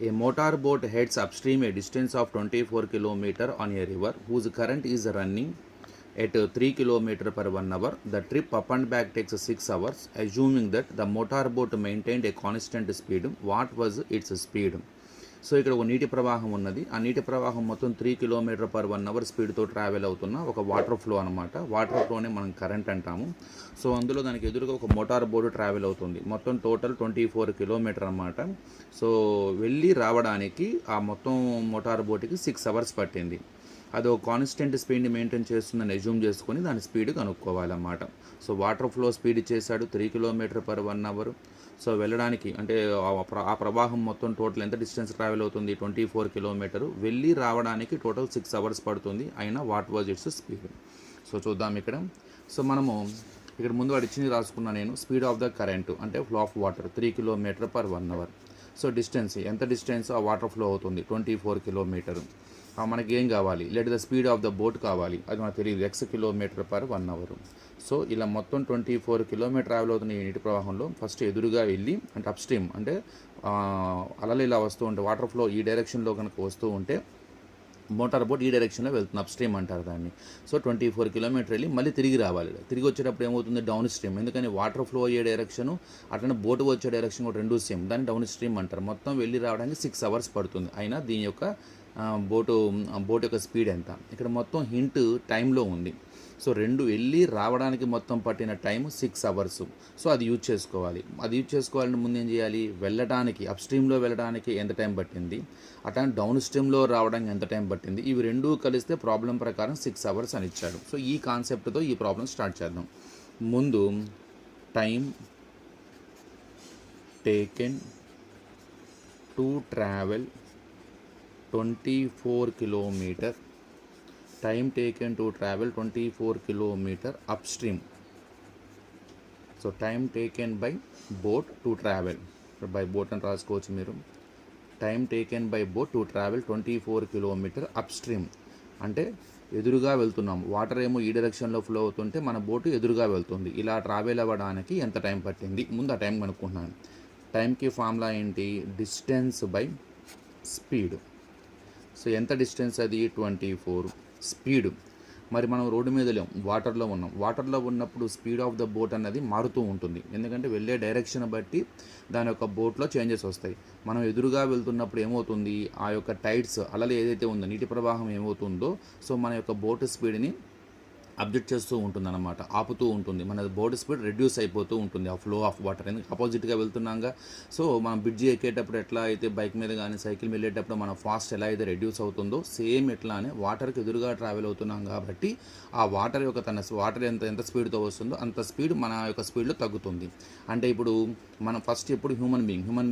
A motor boat heads upstream a distance of 24 km on a river whose current is running at 3 km per 1 hour. The trip up and back takes 6 hours. Assuming that the motor boat maintained a constant speed, what was its speed? So ఇక్కడ ఒక నీటి ప్రవాహం ఉన్నది. ఆ నీటి ప్రవాహం మొత్తం 3 km per 1 hour స్పీడ్తో ట్రావెల్ అవుతున్న ఒక వాటర్ ఫ్లో అనమాట. వాటర్ ఫ్లోనే మనం కరెంట్ అంటాము. సో అందులో దానికి ఎదురుగా ఒక మోటార్ బోటు ట్రావెల్ అవుతుంది. మొత్తం టోటల్ 24 km అనమాట. సో వెళ్ళి రావడానికి ఆ మొత్తం మోటార్ బోటుకి 6 hours పట్టింది. అది ఒక కాన్స్టెంట్ స్పీడ్ని మెయింటైన్ చేస్తుందని అజ్యూమ్ చేసుకొని దాని స్పీడ్ కనుక్కోవాలన్నమాట. సో వాటర్ ఫ్లో స్పీడ్ ఇచ్చేసాడు 3 km per 1 hour. సో వెళ్ళడానికి అంటే ఆ ప్రవాహం మొత్తం టోటల్ ఎంత డిస్టెన్స్ ట్రావెల్ అవుతుంది, 24 km. వెళ్ళి రావడానికి టోటల్ 6 hours పడుతుంది. అయినా what was it's speed? So చూద్దాం ఇక్కడ. సో మనము ఇక్కడ ముందు వాడు ఇచ్చింది రాసుకున్నా నేను. స్పీడ్ ఆఫ్ ద కరెంట్ అంటే flow of water 3 km per 1 hour. So distance ఎంత డిస్టెన్స్ ఆ వాటర్ ఫ్లో అవుతుంది, 24 km. మనకి ఏం కావాలి, let the speed of the boat కావాలి, అది మనకు తెలియదు, x km per 1 hour. So ఇలా మొత్తం 24 km ట్రావెల్ అవుతున్న ఈ నీటి ప్రవాహంలో ఫస్ట్ ఎదురుగా వెళ్ళి అంటే అప్ స్ట్రీమ్ అంటే అలలు ఇలా వస్తూ ఉంటే వాటర్ ఫ్లో ఈ డైరెక్షన్లో కనుక వస్తూ ఉంటే మోటార్ బోట్ ఈ డైరెక్షన్లో వెళ్తుంది, అప్ స్ట్రీమ్ అంటారు దాన్ని. సో 24 km వెళ్ళి మళ్ళీ తిరిగి రావాలి. తిరిగి వచ్చేటప్పుడు ఏమవుతుంది, డౌన్ స్ట్రీమ్. ఎందుకని వాటర్ ఫ్లో అయ్యే డైరెక్షను అట్లనే బోటు వచ్చే డైరెక్షన్ కూడా రెండు సేమ్, దాన్ని డౌన్ స్ట్రీమ్ అంటారు. మొత్తం వెళ్ళి రావడానికి 6 hours పడుతుంది. అయినా దీని యొక్క బోటు యొక్క స్పీడ్ ఎంత? ఇక్కడ మొత్తం హింట్ టైంలో ఉంది. సో రెండు వెళ్ళి రావడానికి మొత్తం పట్టిన టైం 6 hours. సో అది యూజ్ చేసుకోవాలి. అది యూజ్ చేసుకోవాలంటే ముందు ఏం చేయాలి, వెళ్ళడానికి అప్ స్ట్రీమ్లో వెళ్ళడానికి ఎంత టైం పట్టింది, అట్లా డౌన్ స్ట్రీమ్లో రావడానికి ఎంత టైం పట్టింది, ఇవి రెండూ కలిస్తే ప్రాబ్లం ప్రకారం 6 hours అని ఇచ్చాడు. సో ఈ కాన్సెప్ట్తో ఈ ప్రాబ్లం స్టార్ట్ చేద్దాం. ముందు time taken to travel 24 km. Time taken to travel 24 km upstream. So time taken by boat to travel, by boat అని రాసుకోవచ్చు మీరు. Time taken by boat to travel 24 km upstream అంటే ఎదురుగా వెళ్తున్నాం. వాటర్ ఏమో ఈ డైరెక్షన్లో ఫ్లో అవుతుంటే మన బోటు ఎదురుగా వెళ్తుంది. ఇలా ట్రావెల్ అవ్వడానికి ఎంత టైం పట్టింది, ముందు ఆ టైం కనుక్కుంటున్నాను. టైంకి ఫార్ములా ఏంటి, డిస్టెన్స్ బై స్పీడ్. సో ఎంత డిస్టెన్స్ అది, 24. స్పీడ్ మరి మనం రోడ్డు మీద లేం, వాటర్లో ఉన్నాం. వాటర్లో ఉన్నప్పుడు స్పీడ్ ఆఫ్ ద బోట్ అన్నది మారుతూ ఉంటుంది. ఎందుకంటే వెళ్ళే డైరెక్షన్ బట్టి దాని యొక్క బోట్లో చేంజెస్ వస్తాయి. మనం ఎదురుగా వెళ్తున్నప్పుడు ఏమవుతుంది, ఆ యొక్క టైడ్స్ అలలు ఏదైతే ఉందో నీటి ప్రవాహం ఏమవుతుందో సో మన యొక్క బోట్ స్పీడ్ని అబ్జెక్ట్ చేస్తూ ఉంటుంది అనమాట, ఆపుతూ ఉంటుంది. మన బోట్ స్పీడ్ రెడ్యూస్ అయిపోతూ ఉంటుంది ఆ ఫ్లో ఆఫ్ వాటర్. ఎందుకు అపోజిట్గా వెళ్తున్నాగా. సో మనం బ్రిడ్జి ఎక్కేటప్పుడు ఎట్లా అయితే బైక్ మీద కానీ సైకిల్ మీద వెళ్ళేటప్పుడు మన ఫాస్ట్ ఎలా అయితే రెడ్యూస్ అవుతుందో సేమ్ ఎట్లానే వాటర్కి ఎదురుగా ట్రావెల్ అవుతున్నాం కాబట్టి ఆ వాటర్ యొక్క వాటర్ ఎంత స్పీడ్తో వస్తుందో అంత స్పీడ్ మన యొక్క స్పీడ్లో తగ్గుతుంది. అంటే ఇప్పుడు మనం ఫస్ట్ ఎప్పుడు హ్యూమన్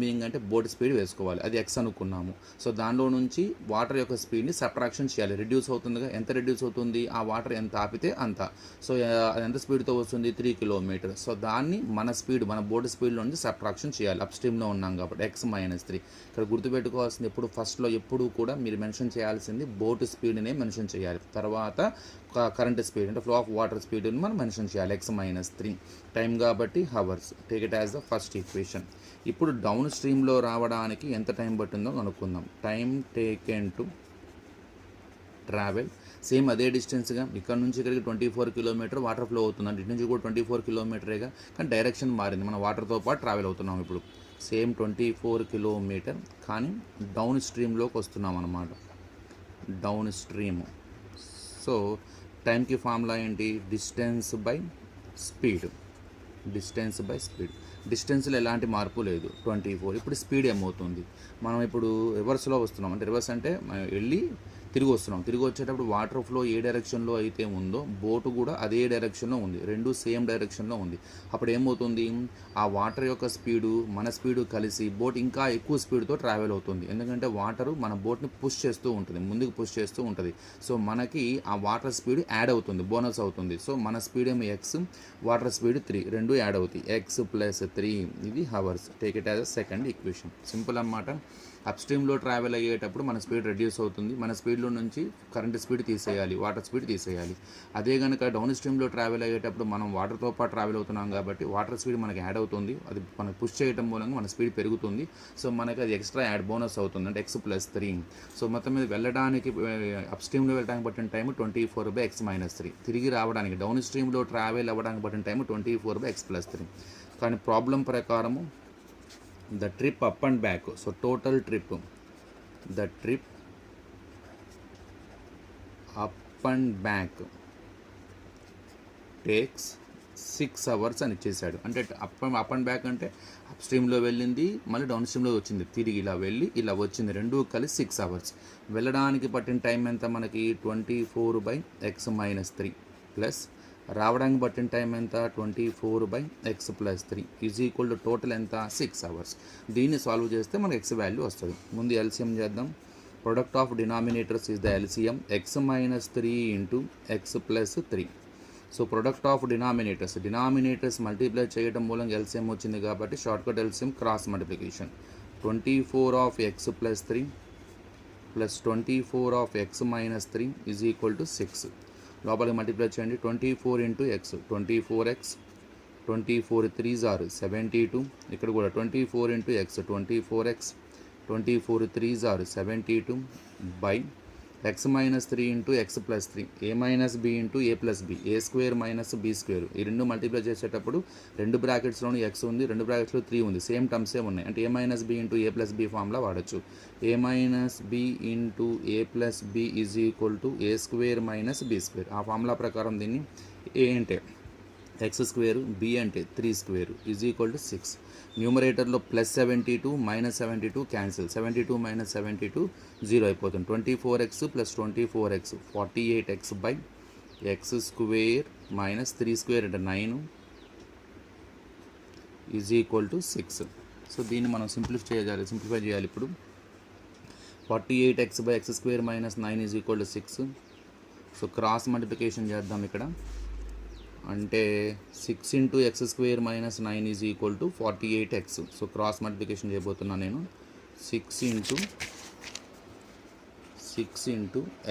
బీయింగ్ అంటే బోట్ స్పీడ్ వేసుకోవాలి, అది x అనుకున్నాము. సో దానిలో నుంచి వాటర్ యొక్క స్పీడ్ని సబ్ట్రాక్షన్ చేయాలి, రెడ్యూస్ అవుతుందిగా. ఎంత రెడ్యూస్ అవుతుంది, ఆ వాటర్ ఎంత ఆపితే అంత. సో అది ఎంత స్పీడ్తో వస్తుంది, 3 km. సో దాన్ని మన స్పీడ్ మన బోట్ స్పీడ్లో నుంచి సబ్ట్రాక్షన్ చేయాలి, అప్ స్ట్రీమ్లో ఉన్నాం కాబట్టి x - 3. ఇక్కడ గుర్తుపెట్టుకోవాల్సింది ఎప్పుడు ఫస్ట్లో ఎప్పుడు కూడా మీరు మెన్షన్ చేయాల్సింది బోట్ స్పీడ్నే మెన్షన్ చేయాలి. తర్వాత కరెంట్ స్పీడ్ అంటే ఫ్లో ఆఫ్ వాటర్ స్పీడ్ని మనం మెన్షన్ చేయాలి, x - 3. టైం కాబట్టి hours, take it as the first equation. ఇప్పుడు డౌన్ స్ట్రీమ్లో రావడానికి ఎంత టైం పట్టిందో కనుక్కుందాం. Time taken to travel same అదే డిస్టెన్స్గా ఇక్కడ నుంచి ఇక్కడికి 24 km వాటర్ ఫ్లో అవుతుందండి. ఇటు నుంచి కూడా 24 km, కానీ డైరెక్షన్ మారింది. మనం వాటర్తో పాటు ట్రావెల్ అవుతున్నాం. ఇప్పుడు సేమ్ 24 km కానీ డౌన్ స్ట్రీమ్లోకి వస్తున్నాం అన్నమాట, డౌన్ స్ట్రీమ్. సో టైంకి ఫార్ములా ఏంటి, డిస్టెన్స్ బై స్పీడ్. డిస్టెన్స్లో ఎలాంటి మార్పు లేదు, 24. ఇప్పుడు స్పీడ్ ఏమవుతుంది, మనం ఇప్పుడు రివర్స్లో వస్తున్నాం. అంటే రివర్స్ అంటే వెళ్ళి తిరిగి వస్తున్నాం. తిరిగి వచ్చేటప్పుడు వాటర్ ఫ్లో ఏ డైరెక్షన్లో అయితే ఉందో బోటు కూడా అదే డైరెక్షన్లో ఉంది, రెండు సేమ్ డైరెక్షన్లో ఉంది. అప్పుడు ఏమవుతుంది, ఆ వాటర్ యొక్క స్పీడు మన స్పీడు కలిసి బోట్ ఇంకా ఎక్కువ స్పీడ్తో ట్రావెల్ అవుతుంది. ఎందుకంటే వాటరు మన బోట్ని పుష్ చేస్తూ ఉంటుంది, ముందుకు పుష్ చేస్తూ ఉంటుంది. సో మనకి ఆ వాటర్ స్పీడ్ యాడ్ అవుతుంది, బోనస్ అవుతుంది. సో మన స్పీడ్ ఏమో x, వాటర్ స్పీడ్ 3, రెండు యాడ్ అవుతాయి, x + 3. ఇది hours. Take it as a second equation. Simple అన్నమాట. అప్ స్ట్రీమ్లో ట్రావెల్ అయ్యేటప్పుడు మన స్పీడ్ రెడ్యూస్ అవుతుంది, మన స్పీడ్లో నుంచి కరెంట్ స్పీడ్ తీసేయాలి, వాటర్ స్పీడ్ తీసేయాలి. అదే కనుక డౌన్ స్ట్రీమ్లో ట్రావెల్ అయ్యేటప్పుడు మనం వాటర్తో పాటు ట్రావెల్ అవుతున్నాం కాబట్టి వాటర్ స్పీడ్ మనకి యాడ్ అవుతుంది, అది మనకు పుష్ చేయడం మూలంగా మన స్పీడ్ పెరుగుతుంది. సో మనకి అది ఎక్స్ట్రా యాడ్ బోనస్ అవుతుంది, అంటే x+3. సో మొత్తం మీద వెళ్ళడానికి అప్ స్ట్రీమ్లో వెళ్ళడానికి పట్టిన టైం 24/x-3, తిరిగి రావడానికి డౌన్ స్ట్రీమ్లో ట్రావెల్ అవ్వడానికి పట్టిన టైం 24/x+3. కానీ ప్రాబ్లం ప్రకారము the trip up and back, so total trip, the trip up and back takes 6 hours అని ఇచ్చేసాడు. అంటే అప్ అండ్ బ్యాక్ అంటే అప్ స్ట్రీమ్లో వెళ్ళింది, మళ్ళీ డౌన్ స్ట్రీమ్లో వచ్చింది, తిరిగి ఇలా వెళ్ళి ఇలా వచ్చింది, రెండూ కలిసి 6 hours. వెళ్ళడానికి పట్టిన టైం ఎంత మనకి 24/x-3 ప్లస్ రావడానికి పట్టిన టైం ఎంత 24/x+3 is equal to total ఎంత 6 hours. దీన్ని సాల్వ్ చేస్తే మనకి x వాల్యూ వస్తుంది. ముందు ఎల్సిఎం చేద్దాం. Product of denominators is the LCM x-3 into x+3. So product of denominators multiply చేయడం మూలంగా ఎల్సిఎం వచ్చింది కాబట్టి shortcut LCM cross multiplication. 24/x+3 plus 24/x-3 is equal to 6. లోపలికి మల్టిప్లై చేయండి. 24 into X 24x, 24 3s are 72. ఇక్కడ కూడా 24 into X 24x, 24 3s are 72 by x-3 into x+3 a-b into a+b, a² minus b². ఈ రెండు multiply చేసేటప్పుడు రెండు బ్రాకెట్స్లోని x ఉంది, రెండు బ్రాకెట్స్లో 3 ఉంది, సేమ్ టర్మ్సే ఉన్నాయి, అంటే a-b ఇంటూ a+b ఫార్ములా వాడచ్చు. a-b into a+b is equal to a² minus b². ఆ ఫార్ములా ప్రకారం దీన్ని a అంటే x², b అంటే 3² ఈజ్ ఈక్వల్ టు 6. న్యూమరేటర్లో +72 -72 క్యాన్సిల్, 72 - 72 0 అయిపోతుంది. 24x plus 24x 48x by x² minus 3² అంటే 9 ఈజ్ ఈక్వల్ టు 6. సో దీన్ని మనం సింప్లిఫై చేయాలి ఇప్పుడు. 48x by x² minus 9 is equal to 6. So cross multiplication చేద్దాం ఇక్కడ. అంటే 6 into x² minus 9 is equal to 48x. So cross multiplication చేయబోతున్నాను నేను. 6 into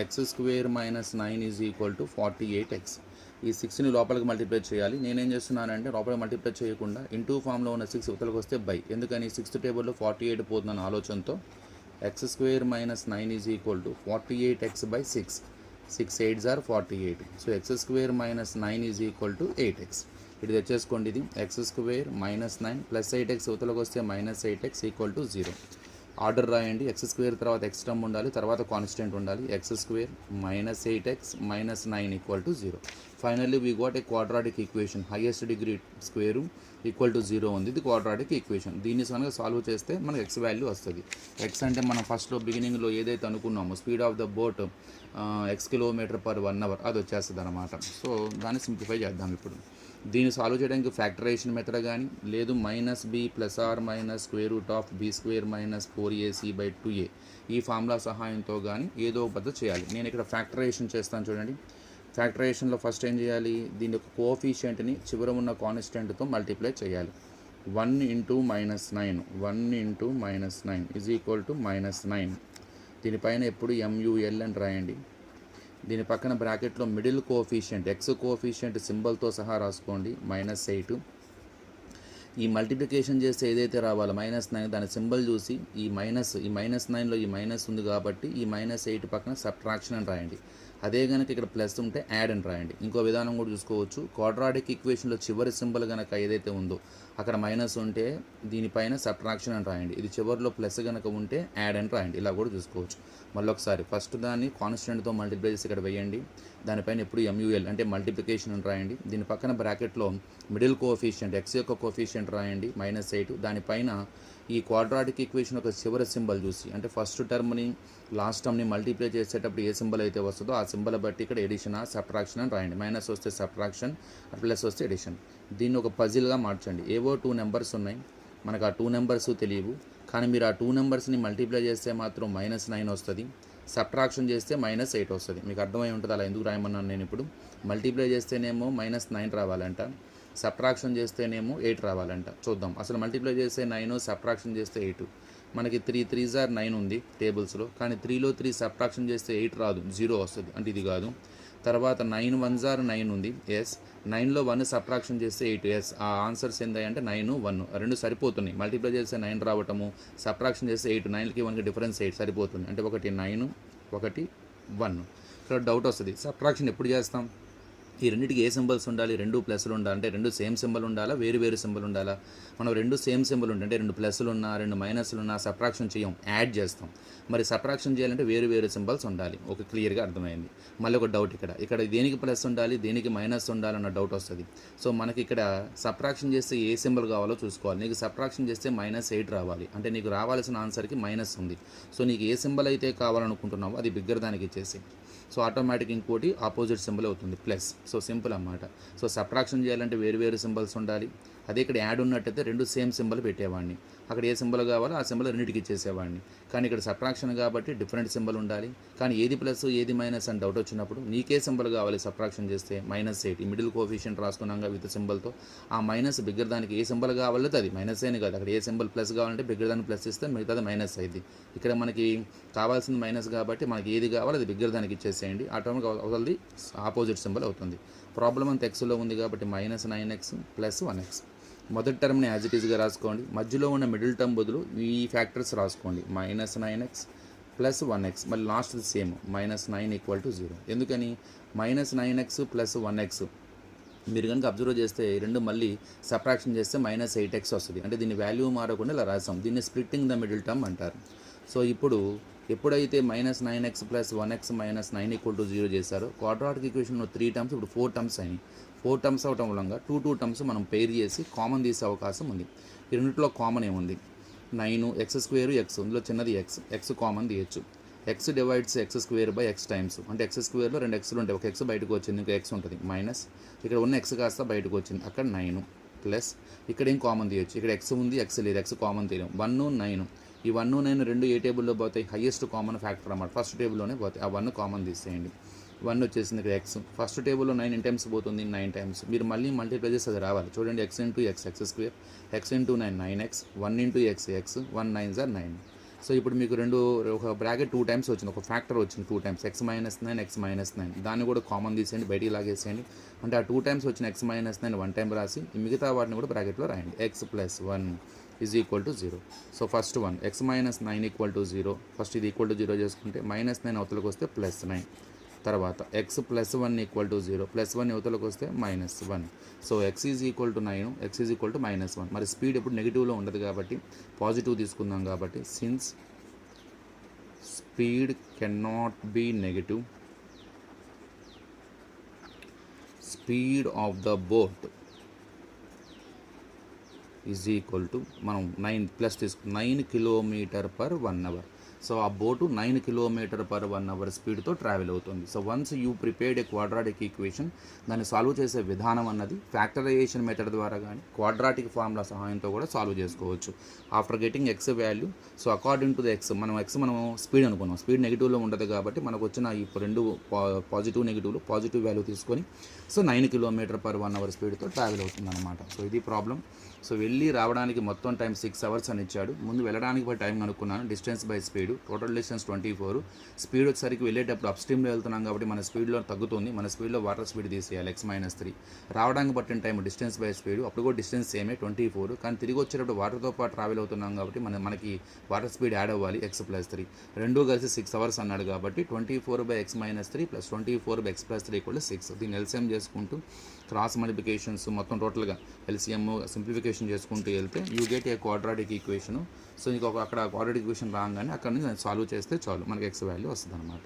x² minus 9 is equal to 48x. ఈ 6ని లోపలికి మల్టిప్లై చేయాలి. నేనేం చేస్తున్నానంటే లోపలికి మల్టిప్లై చేయకుండా ఇంటూ ఫామ్లో ఉన్న 6 ఉత్తలకు వస్తే బై, ఎందుకని 6th టేబుల్లో 48 పోతున్నాను ఆలోచనతో. x² minus 9 is equal to 48x by 6. 6 8s are 48. So x² minus 9 is equal to 8x. ఇది తెచ్చేసుకోండి. ఇది x² మైనస్ 9 ప్లస్ 8x ఉత్తలకు వస్తే minus 8x equal to 0. Order రాయండి. x² తర్వాత x టర్మ్ ఉండాలి, తర్వాత కాన్స్టెంట్ ఉండాలి. x² minus 8x minus 9 equal to 0. Finally we got a quadratic equation. Highest degree square equal to 0 ఉంది. ఇది క్వాడ్రాటిక్ ఈక్వేషన్. దీన్ని కనుక సాల్వ్ చేస్తే మనకు x వాల్యూ వస్తుంది. x అంటే మనం ఫస్ట్లో బిగినింగ్లో ఏదైతే అనుకున్నామో speed of the boat x km/h అది వచ్చేస్తుంది అనమాట. సో దాన్ని సింప్లిఫై చేద్దాం ఇప్పుడు. దీన్ని సాల్వ్ చేయడానికి ఫ్యాక్టరైజేషన్ మెథడ్ కానీ లేదు -b + or -√b² - 4ac/2a ఈ ఫార్ములా సహాయంతో కానీ ఏదో ఒక పద్ధతి చేయాలి. నేను ఇక్కడ ఫ్యాక్టరైజేషన్ చేస్తాను చూడండి. ఫ్యాక్టరైజేషన్లో ఫస్ట్ ఏం చేయాలి, దీని యొక్క కోఎఫిషియంట్ని చివర ఉన్న కాన్స్టెంట్తో మల్టిప్లై చేయాలి. 1 ఇంటూ -9 ఈజ్ ఈక్వల్ టు -9. దీనిపైన ఎప్పుడు MUL అని రాయండి. దీని పక్కన బ్రాకెట్లో మిడిల్ కోఎఫిషియంట్ x కోఎఫిషియంట్ సింబల్తో సహా రాసుకోండి -8. ఈ మల్టిప్లికేషన్ చేస్తే ఏదైతే రావాలో -9 దాని సింబల్ చూసి ఈ -9లో ఈ మైనస్ ఉంది కాబట్టి ఈ -8 పక్కన సబ్ట్రాక్షన్ అని రాయండి. అదే కనుక ఇక్కడ ప్లస్ ఉంటే యాడ్ అని రాయండి. ఇంకో విధానం కూడా చూసుకోవచ్చు. క్వాడ్రాటిక్ ఈక్వేషన్లో చివరి సింబల్ కనుక ఏదైతే ఉందో అక్కడ మైనస్ ఉంటే దీనిపైన సబ్ట్రాక్షన్ అని రాయండి. ఇది చివరిలో ప్లస్ కనుక ఉంటే యాడ్ అని రాయండి. ఇలా కూడా చూసుకోవచ్చు. మళ్ళీ ఒకసారి ఫస్ట్ దాన్ని కాన్స్టెంట్తో మల్టిప్లై చేసి ఇక్కడ వేయండి. దానిపైన ఎప్పుడు MUL అంటే మల్టిప్లికేషన్ అని రాయండి. దీని పక్కన బ్రాకెట్లో మిడిల్ కోఎఫిషియంట్ x యొక్క కోఎఫిషియంట్ రాయండి -8. దానిపైన ఈ క్వాడ్రాటిక్ ఈక్వేషన్ యొక్క చివరి సింబల్ చూసి అంటే ఫస్ట్ టర్మ్ని లాస్ట్ టర్మ్ని మల్టిప్లై చేసేటప్పుడు ఏ సింబల్ అయితే వస్తుందో ఆ సింబల్ బట్టి ఇక్కడ ఎడిషన్ సబ్ట్రాక్షన్ అని రాయండి. మైనస్ వస్తే సబ్ట్రాక్షన్, ప్లస్ వస్తే ఎడిషన్. దీన్ని ఒక పజిల్గా మార్చండి. ఏవో 2 నెంబర్స్ ఉన్నాయి, మనకు ఆ 2 నెంబర్స్ తెలియవు, కానీ మీరు ఆ 2 నెంబర్స్ని మల్టిప్లై చేస్తే మాత్రం -9 వస్తుంది, సబ్ట్రాక్షన్ చేస్తే -8 వస్తుంది. మీకు అర్థమై ఉంటుంది అలా ఎందుకు రాయమన్నాను నేను ఇప్పుడు. మల్టిప్లై చేస్తేనేమో -9 రావాలంట, సబ్ట్రాక్షన్ చేస్తేనేమో 8 రావాలంట. చూద్దాం. అసలు మల్టిప్లై చేస్తే 9, సబ్ట్రాక్షన్ చేస్తే 8. మనకి 3 3s are 9 ఉంది టేబుల్స్లో, కానీ 3లో 3 సబ్ట్రాక్షన్ చేస్తే 8 రాదు, 0 వస్తుంది, అంటే ఇది కాదు. తర్వాత 9 1s are 9 ఉంది, ఎస్. 9లో 1 సబ్ట్రాక్షన్ చేస్తే 8, ఎస్. ఆ ఆన్సర్స్ ఏంటి అంటే 9 1 రెండు సరిపోతున్నాయి. మల్టిప్లై చేస్తే 9 రావటము, సబ్ట్రాక్షన్ చేస్తే 8, 9కి 1కి డిఫరెన్స్ 8 సరిపోతుంది, అంటే ఒకటి 9 ఒకటి 1. ఇక్కడ డౌట్ వస్తుంది, సబ్ట్రాక్షన్ ఎప్పుడు చేస్తాం, ఈ రెండింటికి ఏ సింబల్స్ ఉండాలి, రెండు ప్లస్లు ఉండాలి, అంటే రెండు సేమ్ సింబల్ ఉండాలా, వేరు వేరు సింబల్ ఉండాలా. మనం రెండు సేమ్ సింబల్ ఉంటే, అంటే రెండు ప్లస్లు ఉన్నా రెండు మైనస్లు ఉన్నా సబ్ట్రాక్షన్ చేయం, యాడ్ చేస్తాం. మరి సబ్ట్రాక్షన్ చేయాలంటే వేరు వేరు సింబల్స్ ఉండాలి. ఒక క్లియర్గా అర్థమైంది. మళ్ళీ ఒక డౌట్, ఇక్కడ దేనికి ప్లస్ ఉండాలి, దేనికి మైనస్ ఉండాలన్న డౌట్ వస్తుంది. సో మనకి ఇక్కడ సబ్ట్రాక్షన్ చేస్తే ఏ సింబల్ కావాలో చూసుకోవాలి. నీకు సబ్ట్రాక్షన్ చేస్తే -8 రావాలి, అంటే నీకు రావాల్సిన ఆన్సర్కి మైనస్ ఉంది. సో నీకు ఏ సింబల్ అయితే కావాలనుకుంటున్నావో అది బిగ్గర్ దానికి ఇచ్చేసి, సో ఆటోమేటిక్ ఇంకోటి ఆపోజిట్ సింబల్ అవుతుంది ప్లస్. సో సింపుల్ అన్నమాట. సో సబ్ట్రాక్షన్ చేయాలంటే వేరు వేరు సింబల్స్ ఉండాలి. అదే ఇక్కడ యాడ్ ఉన్నట్టయితే రెండు సేమ్ సింబల్ పెట్టేవాడిని, అక్కడ ఏ సింబల్ కావాలో ఆ సింబల్ రెండింటికి ఇచ్చేసేవాడిని. కానీ ఇక్కడ సబ్ట్రాక్షన్ కాబట్టి డిఫరెంట్ సింబల్ ఉండాలి. కానీ ఏది ప్లస్ ఏది మైనస్ అని డౌట్ వచ్చినప్పుడు నీకే సింబల్ కావాలి సబ్ట్రాక్షన్ చేస్తే -8, ఈ మిడిల్ కోఎఫిషియంట్ రాసుకున్నాగా విత్ సింబల్తో. ఆ మైనస్ బిగ్గర్ దానికి ఏ సింబల్ కావాలో అది మైనస్ అయిన కాదు, అక్కడ ఏ సింబల్ ప్లస్ కావాలంటే బిగ్గర్ దానికి ప్లస్ ఇస్తే మిగతాది మైనస్ అయింది. ఇక్కడ మనకి కావాల్సింది మైనస్ కాబట్టి మనకి ఏది కావాలో అది బిగ్గర్ దానికి ఇచ్చేసేయండి, ఆటోమేటిక్ అవతలది ఆపోజిట్ సింబల్ అవుతుంది. ప్రాబ్లం అంతా ఎక్స్లో ఉంది కాబట్టి -9x + 1x. మొదటి టర్మ్ని యాజ్ ఇట్ ఈస్గా రాసుకోండి, మధ్యలో ఉన్న మిడిల్ టర్మ్ బదులు ఈ ఫ్యాక్టర్స్ రాసుకోండి, -9x + 1x. మళ్ళీ లాస్ట్ సేమ్ -9 = 0. ఎందుకని -9x + 1x మీరు కనుక అబ్జర్వ్ చేస్తే రెండు మళ్ళీ సబ్ట్రాక్షన్ చేస్తే -8x వస్తుంది, అంటే దీని వాల్యూ మారకుండా ఇలా రాసాం. దీన్ని స్ప్లిట్టింగ్ ద మిడిల్ టర్మ్ అంటారు. సో ఇప్పుడు ఎప్పుడైతే -9x + 1x -9 = 0 చేశారో క్వాడ్రాటిక్ ఈక్వేషన్లో 3 టర్మ్స్ ఇప్పుడు 4 టర్మ్స్ అయినాయి. 4 టర్మ్స్ అవటం వల్ల 2 టర్మ్స్ మనం పేర్ చేసి కామన్ తీసే అవకాశం ఉంది. ఈ రెండింటిలో కామన్ ఏముంది, 9x² x, ఇందులో చిన్నది x కామన్ తీయచ్చు. x divides x² x times, అంటే x²లో 2 x'లు ఉంటాయి, ఒక x బయటకు వచ్చింది, ఇంకా x ఉంటుంది, మైనస్ ఇక్కడ ఉన్న x కాస్త బయటకు వచ్చింది, అక్కడ 9 ప్లస్ ఇక్కడ ఏం కామన్ తీయచ్చు, ఇక్కడ x ఉంది x లేదు, x కామన్ తీయలేం, 1 9. ఈ 1 9 రెండు ఏ టేబుల్లో పోతాయి, హైయెస్ట్ కామన్ ఫ్యాక్టర్ అన్నమాట, ఫస్ట్ టేబుల్లోనే పోతాయి. ఆ 1 కామన్ తీసేయండి, 1 వచ్చేసింది ఇక్కడ x. ఫస్ట్ టేబుల్లో 9 ఎన్ని టైమ్స్ పోతుంది, 9 టైమ్స్. మీరు మళ్ళీ మల్టిప్లై చేసి అది రావాలి, చూడండి, x × x x², x × 9 9x, 1 × x x, 1 9s are 9. So ఇప్పుడు మీకు ఒక బ్రాకెట్ 2 టైమ్స్ వచ్చింది, ఒక ఫ్యాక్టర్ వచ్చింది 2 టైమ్స్, x - 9 x - 9, దాన్ని కూడా కామన్ తీసేయండి, బయటికి లాగేసేయండి. అంటే ఆ 2 టైమ్స్ వచ్చిన x - 9 1 టైం రాసి మిగతా వాటిని కూడా బ్రాకెట్లో రాయండి, x + 1 = 0. So first one x - 9 = 0, first ఇది =0 చేసుకుంటే -9 అవతలకు వస్తే +9. తర్వాత x + 1 = 0, +1 అవతలకు వస్తే -1. So x = 9, x = -1. మరి స్పీడ్ ఎప్పుడు నెగిటివ్లో ఉండదు కాబట్టి పాజిటివ్ తీసుకుందాం. కాబట్టి since speed cannot be negative, speed of the boat మనం 9 ప్లస్ తీసుకుంటాం, 9 km/h. సో ఆ బోటు 9 km/h స్పీడ్తో ట్రావెల్ అవుతుంది. So once you prepared a quadratic equation, దాన్ని సాల్వ్ చేసే విధానం అన్నది ఫ్యాక్టరైజేషన్ మెథడ్ ద్వారా కానీ క్వాడ్రాటిక్ ఫార్ములా సహాయంతో కూడా సాల్వ్ చేసుకోవచ్చు. After getting x value, so according to the x, మనం స్పీడ్ అనుకున్నాం, స్పీడ్ నెగిటివ్లో ఉండదు కాబట్టి మనకు వచ్చిన ఈ రెండు పాజిటివ్ నెగిటివ్లు పాజిటివ్ వాల్యూ తీసుకొని, సో 9 km/h స్పీడ్తో ట్రావెల్ అవుతుంది అనమాట. సో ఇది ప్రాబ్లం. సో వెళ్ళి రావడానికి మొత్తం టైం 6 అవర్స్ అని ఇచ్చాడు. ముందు వెళ్ళడానికి టైం కనుక్కున్నాను, distance by speed, total distance 24. Speed వచ్చేసరికి వెళ్ళేటప్పుడు అప్ స్ట్రీమ్లో వెళ్తున్నాం కాబట్టి మన స్పీడ్లో తగ్గుతుంది, మన స్పీడ్లో వాటర్ స్పీడ్ తీసేయాలి, x - 3. రావడానికి పట్టిన టైం డిస్టెన్స్ బై స్పీడ్, అప్పుడు కూడా డిస్టెన్స్ సేమే 24, కానీ తిరిగి వచ్చేటప్పుడు వాటర్తో పాటు ట్రావెల్ అవుతున్నాం కాబట్టి మనకి వాటర్ స్పీడ్ యాడ్ అవ్వాలి, x + 3. రెండూ కలిసి 6 అవర్స్ అన్నాడు కాబట్టి 24/x - 3 + 24/x + 3 = 6. దీన్ని ఎల్సిఎం చేసుకుంటూ క్రాస్ మల్టిప్లికేషన్స్ మొత్తం టోటల్గా ఎల్సిఎం సింప్లిఫికేషన్ చేసుకుంటూ వెళ్తే you get a quadratic equation. So నీకు అక్కడ క్వాడ్రాటిక్ ఈక్వేషన్ రాగానే అక్కడ నుంచి సాల్వ్ చేస్తే చాలు, మనకి x వాల్యూ వస్తుంది అనమాట.